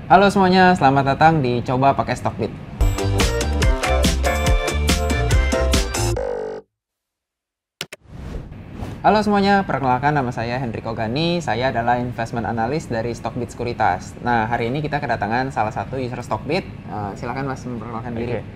Halo semuanya, selamat datang di Coba Pakai Stockbit. Halo semuanya, perkenalkan nama saya Hendrik Ogani. Saya adalah investment analyst dari Stockbit Sekuritas. Nah, hari ini kita kedatangan salah satu user Stockbit. Silakan Mas memperkenalkan diri.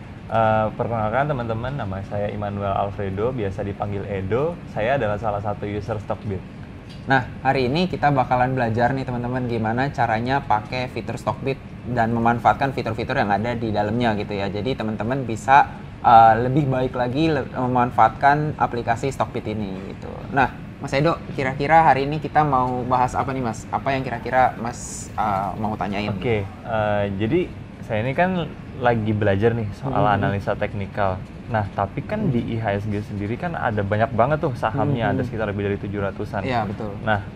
Perkenalkan teman-teman, nama saya Immanuel Alfredo, biasa dipanggil Edo. Saya adalah salah satu user Stockbit. Nah, hari ini kita bakalan belajar nih teman-teman gimana caranya pakai fitur Stockbit dan memanfaatkan fitur-fitur yang ada di dalamnya gitu ya. Jadi teman-teman bisa lebih baik lagi memanfaatkan aplikasi Stockbit ini gitu. Nah, Mas Edo, kira-kira hari ini kita mau bahas apa nih Mas? Apa yang kira-kira Mas mau tanyain? Jadi saya ini kan lagi belajar nih soal analisa teknikal. Nah, tapi kan di IHSG sendiri kan ada banyak banget tuh sahamnya, ada sekitar lebih dari 700-an. Iya, betul. Nah,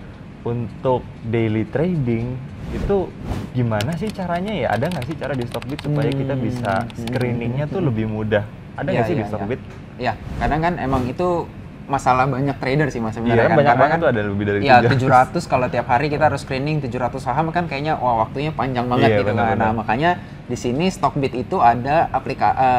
untuk daily trading itu gimana sih caranya ya? Ada nggak sih cara di Stockbit supaya kita bisa screeningnya tuh lebih mudah? Ada nggak sih di Stockbit? Iya, kadang kan emang itu masalah banyak trader sih Mas sebenarnya. Iya, banyak banget tuh, ada lebih dari 700 kalau tiap hari kita harus screening 700 saham kan kayaknya waktunya panjang banget gitu kan. Nah, makanya di sini Stockbit itu ada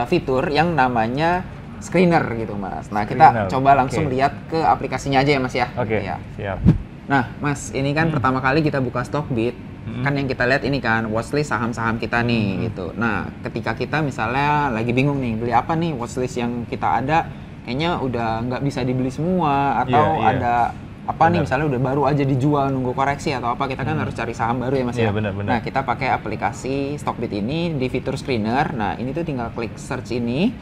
fitur yang namanya screener gitu Mas. Nah, kita coba langsung lihat ke aplikasinya aja ya Mas ya. Ya. Siap. Nah, Mas, ini kan pertama kali kita buka Stockbit, kan yang kita lihat ini kan watchlist saham-saham kita nih gitu. Nah, ketika kita misalnya lagi bingung nih beli apa nih, watchlist yang kita ada kayaknya udah nggak bisa dibeli semua atau ada apa nih misalnya udah baru aja dijual nunggu koreksi atau apa, kita kan harus cari saham baru ya Mas ya. Benar. Nah, kita pakai aplikasi Stockbit ini di fitur screener. Nah, ini tuh tinggal klik search ini.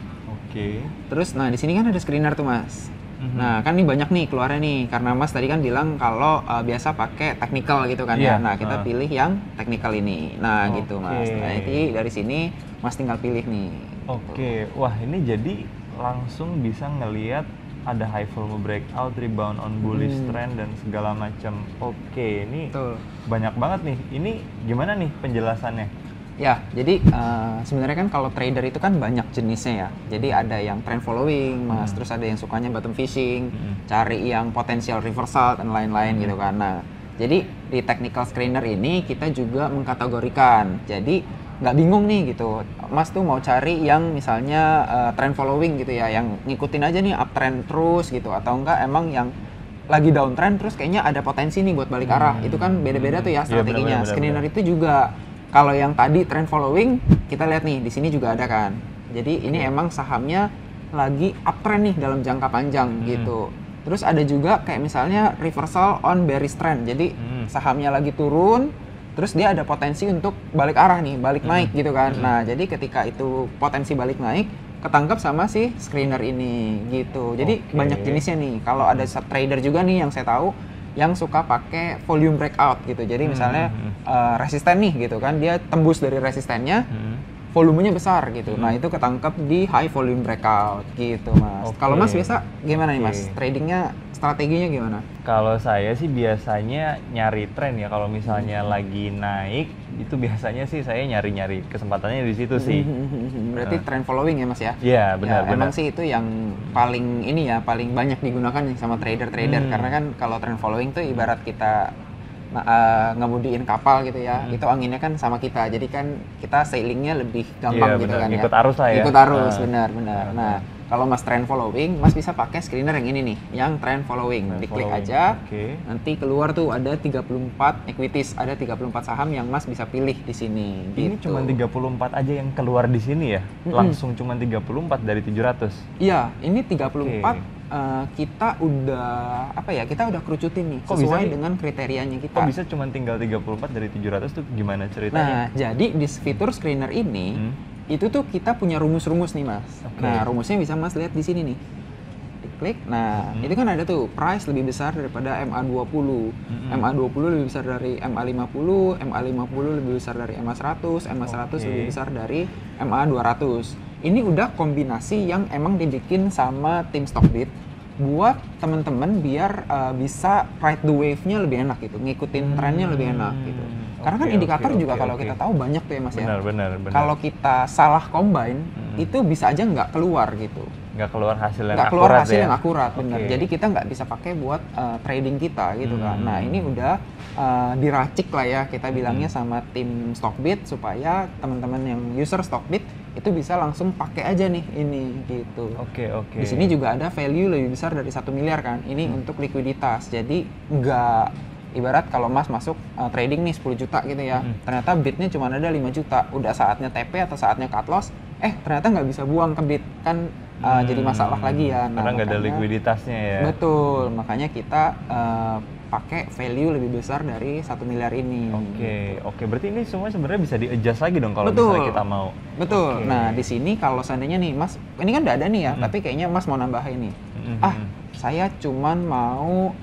Terus nah di sini kan ada screener tuh Mas. Nah, kan ini banyak nih keluarnya nih karena Mas tadi kan bilang kalau biasa pakai technical gitu kan ya. Nah, kita pilih yang technical ini. Nah, gitu Mas. Nah, jadi dari sini Mas tinggal pilih nih. Wah, ini jadi langsung bisa ngelihat ada high volume breakout, rebound on bullish trend dan segala macam. Ini banyak banget nih. Ini gimana nih penjelasannya? Ya, jadi sebenarnya kan kalau trader itu kan banyak jenisnya ya. Jadi ada yang trend following, Mas, terus ada yang sukanya bottom fishing, cari yang potensial reversal dan lain-lain gitu kan. Nah, jadi di technical screener ini kita juga mengkategorikan. Jadi nggak bingung nih gitu, Mas tuh mau cari yang misalnya trend following gitu ya, yang ngikutin aja nih uptrend terus gitu, atau enggak emang yang lagi downtrend terus kayaknya ada potensi nih buat balik arah. Itu kan beda-beda tuh ya strateginya. Screener itu juga kalau yang tadi trend following, kita lihat nih di sini juga ada kan. Jadi ini emang sahamnya lagi uptrend nih dalam jangka panjang gitu. Terus ada juga kayak misalnya reversal on bearish trend. Jadi sahamnya lagi turun, terus dia ada potensi untuk balik arah nih, balik naik gitu kan. Nah, jadi ketika itu potensi balik naik, ketangkap sama si screener ini gitu. Jadi banyak jenisnya nih. Kalau ada trader juga nih yang saya tahu yang suka pakai volume breakout gitu. Jadi misalnya resisten nih gitu kan, dia tembus dari resistennya, volumenya besar gitu. Nah, itu ketangkep di high volume breakout gitu Mas. Kalau Mas biasa gimana nih Mas? Tradingnya, strateginya gimana? Kalau saya sih biasanya nyari tren ya. Kalau misalnya lagi naik, itu biasanya sih saya nyari-nyari kesempatannya di situ sih. Berarti trend following ya Mas ya? Iya, benar. Emang sih itu yang paling ini ya, paling banyak digunakan sama trader-trader. Karena kan kalau trend following tuh ibarat kita ngemudiin kapal gitu ya, itu anginnya kan sama kita, jadi kan kita sailingnya lebih gampang gitu kan ya. Ikut arus lah ya. Ikut arus, benar. Nah, kalau Mas trend following, Mas bisa pakai screener yang ini nih, yang trend following. Diklik aja, nanti keluar tuh ada 34 equities, ada 34 saham yang Mas bisa pilih di sini. Ini gitu. cuma 34 aja yang keluar di sini ya? Langsung cuma 34 dari 700? Iya, ini 34. Kita udah kita udah kerucutin nih sesuai dengan kriterianya kita. Kok bisa cuma tinggal 34 dari 700 tuh gimana ceritanya? Nah, jadi di fitur screener ini itu tuh kita punya rumus-rumus nih Mas. Nah, rumusnya bisa Mas lihat di sini nih. Diklik. Nah, itu kan ada tuh price lebih besar daripada MA20. MA20 lebih besar dari MA50, MA50 lebih besar dari MA100, MA100 lebih besar dari MA200. Ini udah kombinasi yang emang dibikin sama tim Stockbit buat teman-teman biar bisa ride the wave-nya lebih enak gitu, ngikutin trennya lebih enak gitu. Karena kan indikator juga kalau kita tahu banyak tuh ya Mas ya. Benar. Kalau kita salah combine, itu bisa aja nggak keluar gitu. nggak keluar hasil yang nggak keluar akurat hasil ya? yang akurat, benar. Oke. Jadi kita nggak bisa pakai buat trading kita gitu kan. Nah ini udah diracik lah ya kita bilangnya sama tim Stockbit supaya teman-teman yang user Stockbit itu bisa langsung pakai aja nih ini gitu. Oke. Di sini juga ada value lebih besar dari 1 miliar kan. Ini untuk likuiditas. Jadi nggak ibarat kalau Mas masuk trading nih 10 juta gitu ya. Ternyata bitnya cuma ada 5 juta. Udah saatnya TP atau saatnya cut loss, ternyata nggak bisa buang ke bit kan. Jadi masalah lagi ya. Karena nggak ada likuiditasnya ya. Betul, makanya kita pakai value lebih besar dari 1 miliar ini. Oke. Berarti ini semua sebenarnya bisa di-adjust lagi dong kalau Betul. misalnya kita mau. Betul. Nah, di sini kalau seandainya nih, Mas, ini kan udah ada nih ya, tapi kayaknya Mas mau nambahin nih. Saya cuman mau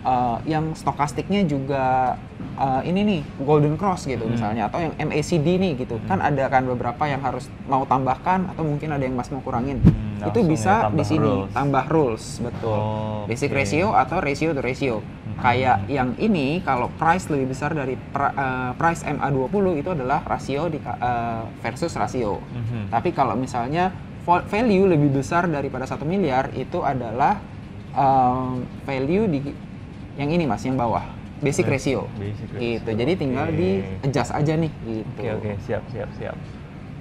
yang stokastiknya juga ini nih, Golden Cross gitu misalnya, atau yang MACD nih gitu. Kan ada kan beberapa yang harus mau tambahkan atau mungkin ada yang Mas mau kurangin. Itu bisa di sini tambah rules, betul. Basic ratio atau ratio to ratio. Kayak yang ini kalau price lebih besar dari price MA20 itu adalah rasio versus rasio. Tapi kalau misalnya value lebih besar daripada 1 miliar itu adalah value di yang ini Mas, yang bawah. Basic ratio. Gitu. Jadi tinggal di adjust aja nih gitu. Oke, siap.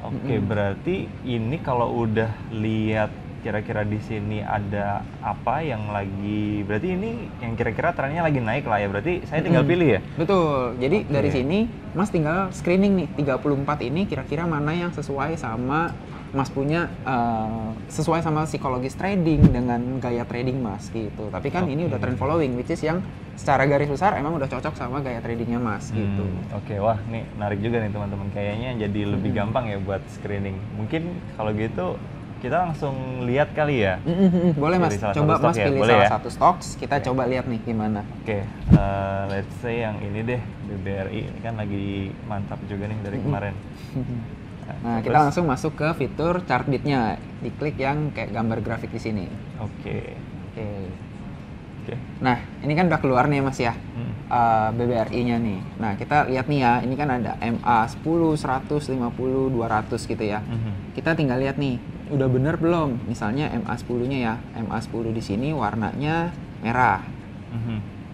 Oke, berarti ini kalau udah lihat kira-kira di sini ada apa yang lagi, berarti ini yang kira-kira trennya lagi naik lah ya, berarti saya tinggal pilih ya? Betul, jadi dari sini Mas tinggal screening nih, 34 ini kira-kira mana yang sesuai sama Mas punya, sesuai sama psikologis trading dengan gaya trading Mas gitu. Tapi kan ini udah trend following, which is yang secara garis besar emang udah cocok sama gaya tradingnya Mas gitu. Oke, wah nih menarik juga nih teman-teman, kayaknya jadi lebih gampang ya buat screening. Mungkin kalau gitu kita langsung lihat kali ya. Boleh Mas, coba Mas pilih salah satu stocks, kita coba lihat nih gimana. Oke, let's say yang ini deh, BBRI, ini kan lagi mantap juga nih dari kemarin. Nah, kita langsung masuk ke fitur chart bitnya, diklik yang kayak gambar grafik di sini. Oke. Nah, ini kan udah keluar nih Mas ya, BBRI-nya nih. Nah, kita lihat nih ya, ini kan ada MA 10, 100, 50, 200 gitu ya. Kita tinggal lihat nih, udah bener belum? Misalnya MA 10-nya ya, MA 10 di sini warnanya merah.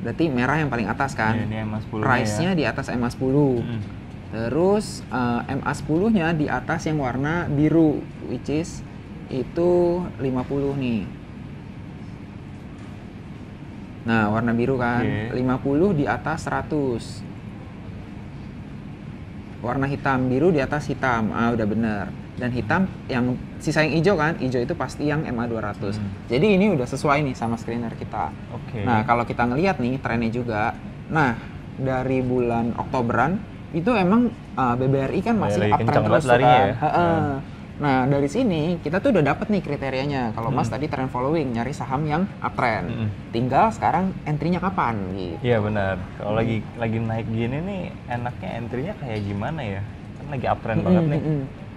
Berarti merah yang paling atas kan? Ini MA 10-nya price-nya di atas MA 10. Terus MA 10-nya di atas yang warna biru, which is itu 50 nih. Nah, warna biru kan, 50 di atas 100. Warna hitam, biru di atas hitam, udah bener. Dan hitam, yang sisa yang hijau kan, hijau itu pasti yang MA 200. Jadi ini udah sesuai nih sama screener kita. Nah, kalau kita ngelihat nih trennya juga, nah dari bulan Oktoberan, itu emang BBRI kan masih uptrend terus kan. Nah, dari sini kita tuh udah dapet nih kriterianya. Kalau Mas tadi trend following, nyari saham yang uptrend. Tinggal sekarang entry-nya kapan gitu. Iya benar. Kalau lagi naik gini nih, enaknya entry-nya kayak gimana ya? Kan lagi uptrend banget nih.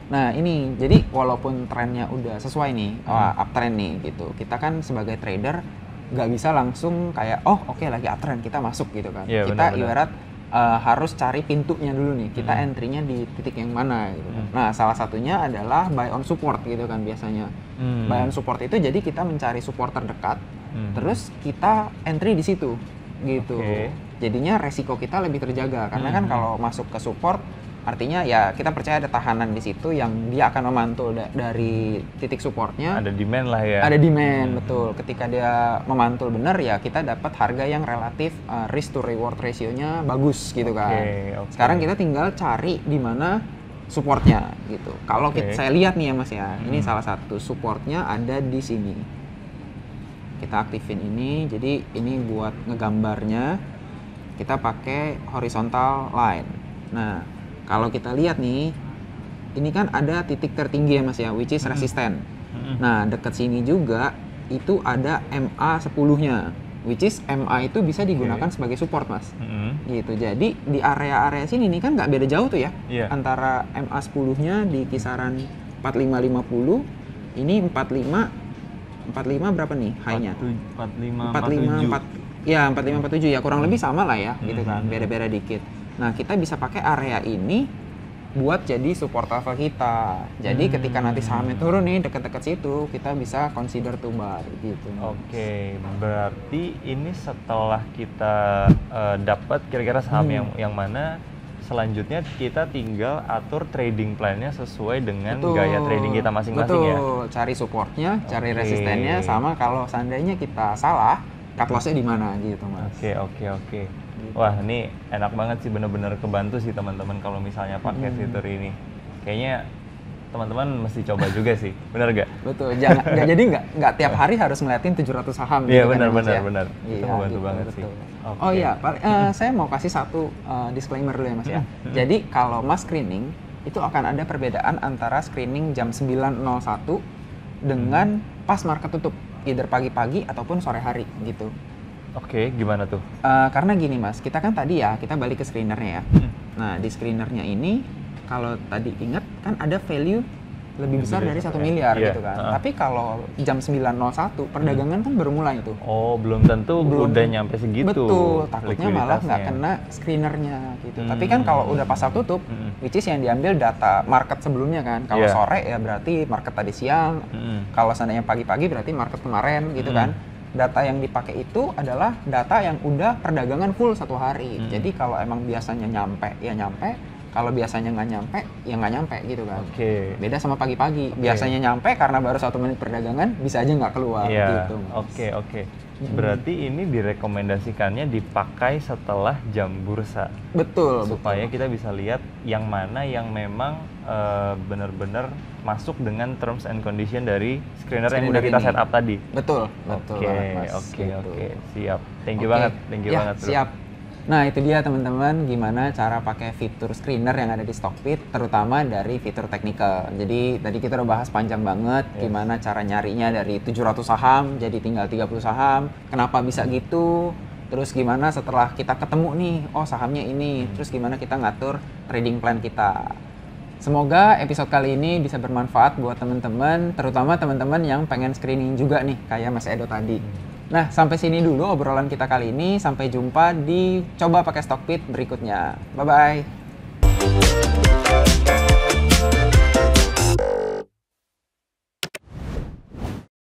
Nah, ini jadi walaupun trennya udah sesuai nih, uptrend nih gitu. Kita kan sebagai trader nggak bisa langsung kayak oke, lagi uptrend kita masuk gitu kan. Ya, kita ibarat harus cari pintunya dulu nih, kita entry-nya di titik yang mana gitu. Nah, salah satunya adalah buy on support gitu kan biasanya. Buy on support itu jadi kita mencari support terdekat, terus kita entry di situ gitu. Jadinya resiko kita lebih terjaga karena kan kalau masuk ke support artinya ya kita percaya ada tahanan di situ yang dia akan memantul dari titik supportnya. Ada demand lah ya. Ada demand, betul. Ketika dia memantul benar ya kita dapat harga yang relatif risk to reward ratio-nya bagus gitu kan. Sekarang kita tinggal cari di mana supportnya gitu. Kalau saya lihat nih ya Mas ya, ini salah satu supportnya ada di sini. Kita aktifin ini, jadi ini buat ngegambarnya kita pakai horizontal line. Nah, kalau kita lihat nih, ini kan ada titik tertinggi ya Mas ya, which is resisten. Nah, dekat sini juga itu ada MA 10-nya, which is MA itu bisa digunakan sebagai support Mas. Gitu. Jadi di area-area sini nih kan nggak beda jauh tuh ya, antara MA 10-nya di kisaran 4550, ini 45 berapa nih high-nya? 4547 ya, kurang lebih sama lah ya, gitu kan, beda-beda dikit. Nah, kita bisa pakai area ini buat jadi support level kita. Jadi ketika nanti sahamnya turun nih deket-deket situ, kita bisa consider to buy gitu. Oke, berarti ini setelah kita dapat kira-kira saham yang mana, selanjutnya kita tinggal atur trading plan-nya sesuai dengan gaya trading kita masing-masing ya? Betul, cari supportnya, cari resistennya, sama kalau seandainya kita salah, cut loss-nya di mana gitu Mas. Oke. Wah, ini enak banget sih, bener-bener kebantu sih teman-teman kalau misalnya pakai fitur ini. Kayaknya teman-teman mesti coba juga sih, bener gak? Betul, jadi nggak tiap hari harus ngeliatin 700 saham. Iya, gitu benar. Iya, Itu membantu gitu, banget betul. sih. Okay. Oh iya, saya mau kasih satu disclaimer dulu ya Mas ya. Jadi kalau Mas screening, itu akan ada perbedaan antara screening jam 9.01 dengan pas market tutup, either pagi-pagi ataupun sore hari gitu. Oke, gimana tuh? Karena gini Mas, kita kan tadi ya, kita balik ke screenernya ya. Nah, di screenernya ini, kalau tadi ingat kan ada value lebih besar dari 1 miliar gitu kan. Tapi kalau jam 9.01, perdagangan kan baru mulai tuh. Oh, belum tentu udah nyampe segitu. Betul, takutnya malah nggak kena screenernya gitu. Tapi kan kalau udah pasar tutup, which is yang diambil data market sebelumnya kan. Kalau sore ya berarti market tadi siang, kalau seandainya pagi-pagi berarti market kemarin gitu kan. Data yang dipakai itu adalah data yang udah perdagangan full 1 hari. Jadi kalau emang biasanya nyampe, ya nyampe. Kalau biasanya nggak nyampe, ya nggak nyampe gitu kan. Beda sama pagi-pagi. Biasanya nyampe karena baru 1 menit perdagangan, bisa aja nggak keluar gitu. Oke. Berarti ini direkomendasikannya dipakai setelah jam bursa. Betul. Supaya kita bisa lihat yang mana yang memang benar-benar masuk dengan terms and condition dari screener yang udah kita setup tadi. Betul. Oke. Siap. Thank you banget. Bro. Siap. Nah, itu dia teman-teman gimana cara pakai fitur screener yang ada di Stockbit, terutama dari fitur technical. Jadi tadi kita udah bahas panjang banget gimana cara nyarinya dari 700 saham jadi tinggal 30 saham. Kenapa bisa gitu? Terus gimana setelah kita ketemu nih, oh sahamnya ini, terus gimana kita ngatur trading plan kita. Semoga episode kali ini bisa bermanfaat buat teman-teman, terutama teman-teman yang pengen screening juga nih, kayak Mas Edo tadi. Nah, sampai sini dulu obrolan kita kali ini. Sampai jumpa di Coba Pakai Stockbit berikutnya. Bye-bye.